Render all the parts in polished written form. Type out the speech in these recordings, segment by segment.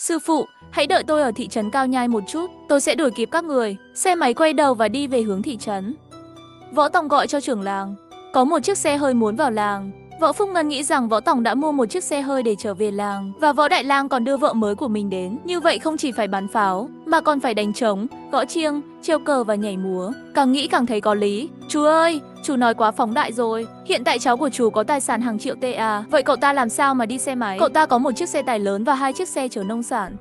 Sư phụ, hãy đợi tôi ở thị trấn Cao Nhai một chút, tôi sẽ đuổi kịp các người. Xe máy quay đầu và đi về hướng thị trấn. Võ Tòng gọi cho trưởng làng. Có một chiếc xe hơi muốn vào làng. Võ Phúc Ngân nghĩ rằng Võ Tòng đã mua một chiếc xe hơi để trở về làng và Võ Đại Lang còn đưa vợ mới của mình đến. Như vậy không chỉ phải bắn pháo mà còn phải đánh trống, gõ chiêng, treo cờ và nhảy múa. Càng nghĩ càng thấy có lý. Chú ơi, chú nói quá phóng đại rồi. Hiện tại cháu của chú có tài sản hàng triệu tệ à? Vậy cậu ta làm sao mà đi xe máy? Cậu ta có một chiếc xe tải lớn và 2 chiếc xe chở nông sản.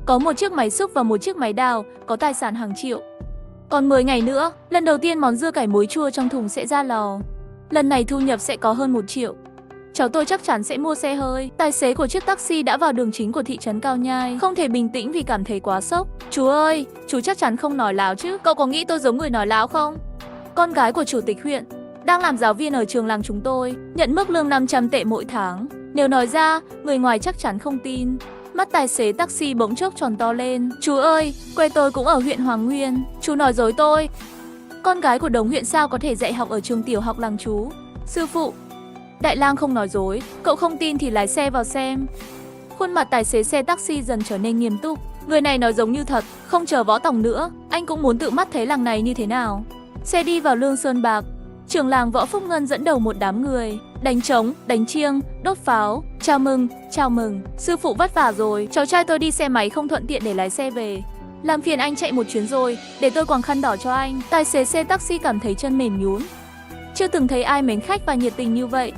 Có một chiếc máy xúc và một chiếc máy đào, có tài sản hàng triệu. Còn 10 ngày nữa, lần đầu tiên món dưa cải muối chua trong thùng sẽ ra lò. Lần này thu nhập sẽ có hơn 1 triệu. Cháu tôi chắc chắn sẽ mua xe hơi. Tài xế của chiếc taxi đã vào đường chính của thị trấn Cao Nhai, không thể bình tĩnh vì cảm thấy quá sốc. Chú ơi, chú chắc chắn không nói láo chứ? Cậu có nghĩ tôi giống người nói láo không? Con gái của chủ tịch huyện đang làm giáo viên ở trường làng chúng tôi, nhận mức lương 500 tệ mỗi tháng. Nếu nói ra, người ngoài chắc chắn không tin. Mắt tài xế taxi bỗng chốc tròn to lên. Chú ơi, quê tôi cũng ở huyện Hoàng Nguyên. Chú nói dối tôi. Con gái của đồng huyện sao có thể dạy học ở trường tiểu học làng chú? Sư phụ, Đại Lang không nói dối, cậu không tin thì lái xe vào xem. Khuôn mặt tài xế xe taxi dần trở nên nghiêm túc. Người này nói giống như thật, không chờ Võ Tòng nữa, anh cũng muốn tự mắt thấy làng này như thế nào. Xe đi vào Lương Sơn Bạc. Trưởng làng Võ Phúc Ngân dẫn đầu một đám người, đánh trống, đánh chiêng, đốt pháo. Chào mừng, sư phụ vất vả rồi, cháu trai tôi đi xe máy không thuận tiện để lái xe về. Làm phiền anh chạy một chuyến rồi, để tôi quàng khăn đỏ cho anh. Tài xế xe taxi cảm thấy chân mềm nhũn. Chưa từng thấy ai mến khách và nhiệt tình như vậy.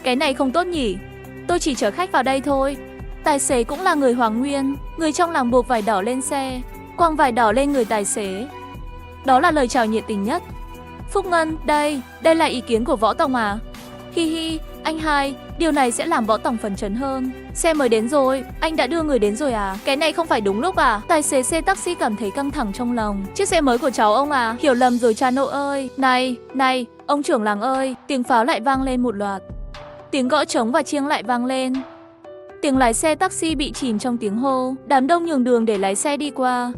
Cái này không tốt nhỉ? Tôi chỉ chở khách vào đây thôi. Tài xế cũng là người Hoàng Nguyên. Người trong làng buộc vải đỏ lên xe, quàng vải đỏ lên người tài xế. Đó là lời chào nhiệt tình nhất. Phúc Ngân, đây là ý kiến của Võ Tòng à? Hi hi, anh hai, điều này sẽ làm Võ Tòng phấn chấn hơn. Xe mới đến rồi, anh đã đưa người đến rồi à? Cái này không phải đúng lúc à? Tài xế xe taxi cảm thấy căng thẳng trong lòng. Chiếc xe mới của cháu ông à? Hiểu lầm rồi cha nội ơi. Này, ông trưởng làng ơi, tiếng pháo lại vang lên một loạt. Tiếng gõ trống và chiêng lại vang lên. Tiếng lái xe taxi bị chìm trong tiếng hô, đám đông nhường đường để lái xe đi qua.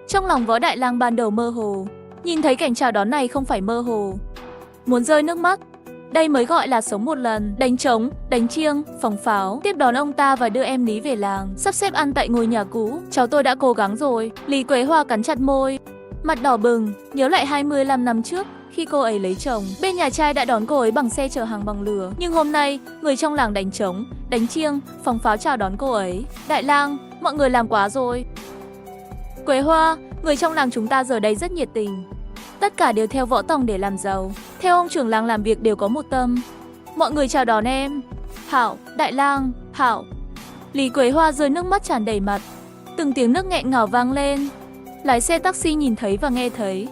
Trong lòng Võ Đại Lang ban đầu mơ hồ, nhìn thấy cảnh chào đón này không phải mơ hồ, muốn rơi nước mắt. Đây mới gọi là sống một lần, đánh trống, đánh chiêng, phóng pháo, tiếp đón ông ta và đưa em Lý về làng, sắp xếp ăn tại ngôi nhà cũ. Cháu tôi đã cố gắng rồi. Lý Quế Hoa cắn chặt môi, mặt đỏ bừng, nhớ lại 25 năm trước, khi cô ấy lấy chồng, bên nhà trai đã đón cô ấy bằng xe chở hàng bằng lửa. Nhưng hôm nay, người trong làng đánh trống, đánh chiêng, phóng pháo chào đón cô ấy. Đại Lang, mọi người làm quá rồi. Quế Hoa, người trong làng chúng ta giờ đây rất nhiệt tình. Tất cả đều theo Võ Tòng để làm giàu. Theo ông trưởng làng làm việc đều có một tâm. Mọi người chào đón em. Hảo, Đại Lang, Hảo. Lý Quế Hoa rơi nước mắt tràn đầy mặt. Từng tiếng nước nghẹn ngào vang lên. Lái xe taxi nhìn thấy và nghe thấy.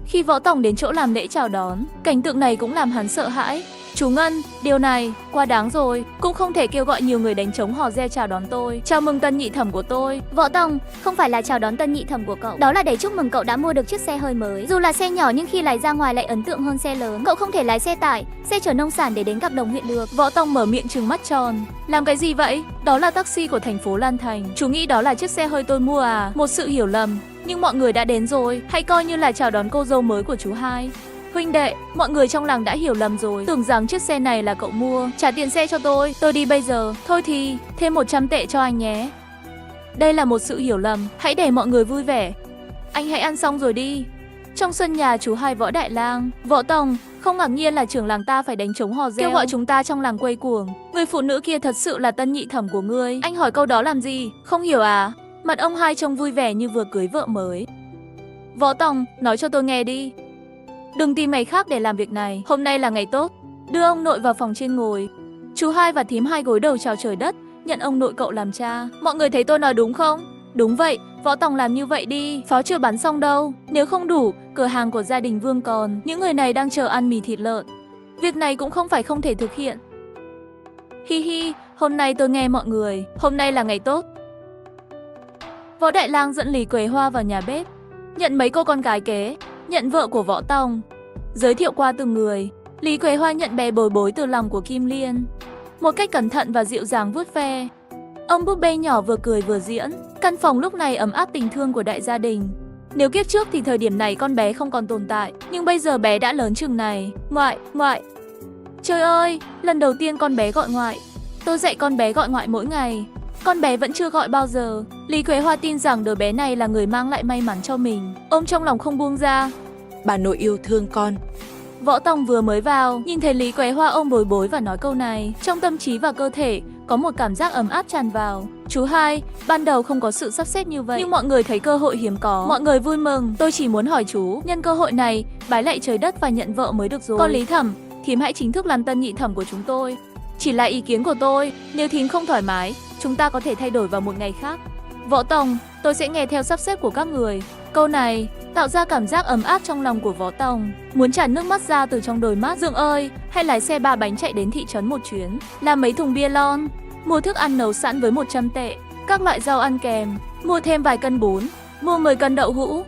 Khi Võ Tòng đến chỗ làm lễ chào đón, cảnh tượng này cũng làm hắn sợ hãi. Chú Ngân, điều này quá đáng rồi, cũng không thể kêu gọi nhiều người đánh trống hò reo chào đón tôi, chào mừng tân nhị thẩm của tôi. Võ Tòng, không phải là chào đón tân nhị thẩm của cậu, đó là để chúc mừng cậu đã mua được chiếc xe hơi mới. Dù là xe nhỏ nhưng khi lái ra ngoài lại ấn tượng hơn xe lớn. Cậu không thể lái xe tải, xe chở nông sản để đến gặp đồng huyện được. Võ Tòng mở miệng trừng mắt tròn. Làm cái gì vậy? Đó là taxi của thành phố Lan Thành. Chú nghĩ đó là chiếc xe hơi tôi mua à? Một sự hiểu lầm. Nhưng mọi người đã đến rồi, hãy coi như là chào đón cô dâu mới của chú hai. Huynh đệ, mọi người trong làng đã hiểu lầm rồi, tưởng rằng chiếc xe này là cậu mua. Trả tiền xe cho tôi đi bây giờ. Thôi thì, thêm 100 tệ cho anh nhé. Đây là một sự hiểu lầm, hãy để mọi người vui vẻ. Anh hãy ăn xong rồi đi. Trong sân nhà chú hai Võ Đại Lang, Võ Tòng, không ngạc nhiên là trưởng làng ta phải đánh trống hò reo, kêu gọi chúng ta trong làng quây cuồng. Người phụ nữ kia thật sự là tân nhị thẩm của ngươi. Anh hỏi câu đó làm gì? Không hiểu à? Mặt ông hai trông vui vẻ như vừa cưới vợ mới. Võ Tòng, nói cho tôi nghe đi. Đừng tìm ngày khác để làm việc này. Hôm nay là ngày tốt. Đưa ông nội vào phòng trên ngồi. Chú hai và thím hai gối đầu chào trời đất, nhận ông nội cậu làm cha. Mọi người thấy tôi nói đúng không? Đúng vậy, Võ Tòng làm như vậy đi. Pháo chưa bắn xong đâu. Nếu không đủ, cửa hàng của gia đình Vương còn. Những người này đang chờ ăn mì thịt lợn. Việc này cũng không phải không thể thực hiện. Hi hi, hôm nay tôi nghe mọi người. Hôm nay là ngày tốt. Võ Đại Lang dẫn Lý Quế Hoa vào nhà bếp, nhận mấy cô con gái kế, nhận vợ của Võ Tòng, giới thiệu qua từng người. Lý Quế Hoa nhận bé Bối Bối từ lòng của Kim Liên, một cách cẩn thận và dịu dàng vuốt ve. Ông búp bê nhỏ vừa cười vừa diễn. Căn phòng lúc này ấm áp tình thương của đại gia đình. Nếu kiếp trước thì thời điểm này con bé không còn tồn tại, nhưng bây giờ bé đã lớn chừng này. Ngoại. Trời ơi, lần đầu tiên con bé gọi ngoại. Tôi dạy con bé gọi ngoại mỗi ngày. con bé vẫn chưa gọi bao giờ. Lý Quế Hoa tin rằng đứa bé này là người mang lại may mắn cho mình, ôm trong lòng không buông ra. Bà nội yêu thương con. Võ Tòng vừa mới vào, nhìn thấy Lý Quế Hoa ôm Bối Bối và nói câu này, trong tâm trí và cơ thể có một cảm giác ấm áp tràn vào. Chú hai, ban đầu không có sự sắp xếp như vậy, nhưng mọi người thấy cơ hội hiếm có, mọi người vui mừng. Tôi chỉ muốn hỏi chú, nhân cơ hội này, bái lạy trời đất và nhận vợ mới được rồi. Con Lý Thẩm, thím hãy chính thức làm tân nhị thẩm của chúng tôi. Chỉ là ý kiến của tôi, nếu thím không thoải mái, chúng ta có thể thay đổi vào một ngày khác. Võ Tòng, tôi sẽ nghe theo sắp xếp của các người. Câu này tạo ra cảm giác ấm áp trong lòng của Võ Tòng, muốn tràn nước mắt ra từ trong đôi mắt. Dượng ơi, hay lái xe 3 bánh chạy đến thị trấn một chuyến, làm mấy thùng bia lon, mua thức ăn nấu sẵn với 100 tệ, các loại rau ăn kèm, mua thêm vài cân bún, mua 10 cân đậu hũ.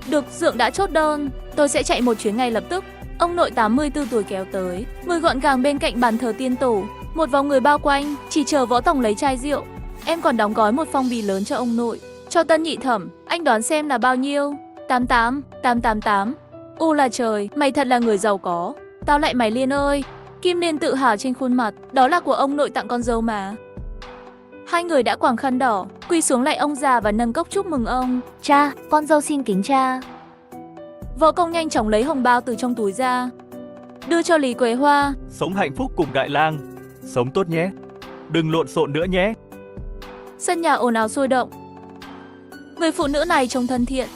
Được, Dượng đã chốt đơn, tôi sẽ chạy một chuyến ngay lập tức. Ông nội 84 tuổi kéo tới, ngồi gọn gàng bên cạnh bàn thờ tiên tổ, một vòng người bao quanh, chỉ chờ Võ Tòng lấy chai rượu. Em còn đóng gói một phong bì lớn cho ông nội, cho tân nhị thẩm, anh đoán xem là bao nhiêu? 888. U là trời, mày thật là người giàu có. Tao lại mày Liên ơi. Kim Liên tự hào trên khuôn mặt, đó là của ông nội tặng con dâu mà. Hai người đã quàng khăn đỏ, quỳ xuống lạy ông già và nâng cốc chúc mừng ông. Cha, con dâu xin kính cha. Võ Công nhanh chóng lấy hồng bao từ trong túi ra, đưa cho Lý Quế Hoa. Sống hạnh phúc cùng đại lang. Sống tốt nhé. Đừng lộn xộn nữa nhé. Sân nhà ồn ào sôi động. Người phụ nữ này trông thân thiện,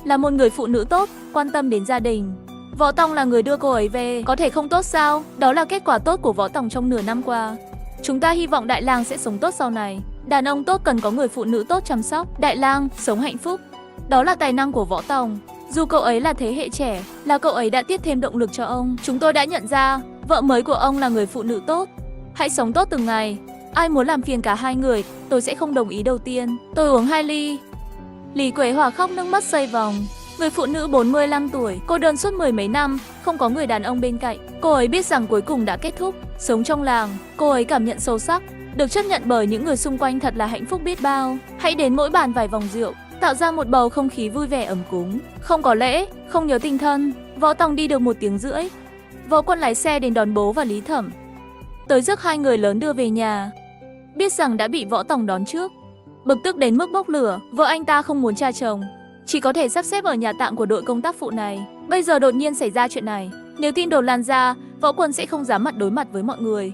là một người phụ nữ tốt, quan tâm đến gia đình. Võ Tòng là người đưa cô ấy về, có thể không tốt sao? Đó là kết quả tốt của Võ Tòng trong nửa năm qua. Chúng ta hy vọng Đại Lang sẽ sống tốt sau này. Đàn ông tốt cần có người phụ nữ tốt chăm sóc. Đại Lang sống hạnh phúc. Đó là tài năng của Võ Tòng. Dù cậu ấy là thế hệ trẻ, là cậu ấy đã tiếp thêm động lực cho ông. Chúng tôi đã nhận ra, vợ mới của ông là người phụ nữ tốt. Hãy sống tốt từng ngày. Ai muốn làm phiền cả hai người, tôi sẽ không đồng ý đầu tiên. Tôi uống 2 ly. Lý Quế Hoa khóc nước mắt xoay vòng. Người phụ nữ 45 tuổi, cô đơn suốt 10 mấy năm, không có người đàn ông bên cạnh. Cô ấy biết rằng cuối cùng đã kết thúc. Sống trong làng, cô ấy cảm nhận sâu sắc. Được chấp nhận bởi những người xung quanh thật là hạnh phúc biết bao. Hãy đến mỗi bàn vài vòng rượu, tạo ra một bầu không khí vui vẻ ấm cúng. Không có lễ, không nhớ tình thân. Võ Tòng đi được 1 tiếng rưỡi. Võ Quân lái xe đến đón bố và Lý Thẩm, tới rước hai người lớn đưa về nhà. Biết rằng đã bị Võ Tòng đón trước, bực tức đến mức bốc lửa, vợ anh ta không muốn cha chồng, chỉ có thể sắp xếp ở nhà tạm của đội công tác phụ này. Bây giờ đột nhiên xảy ra chuyện này, nếu tin đồn lan ra, Võ Quân sẽ không dám đối mặt với mọi người.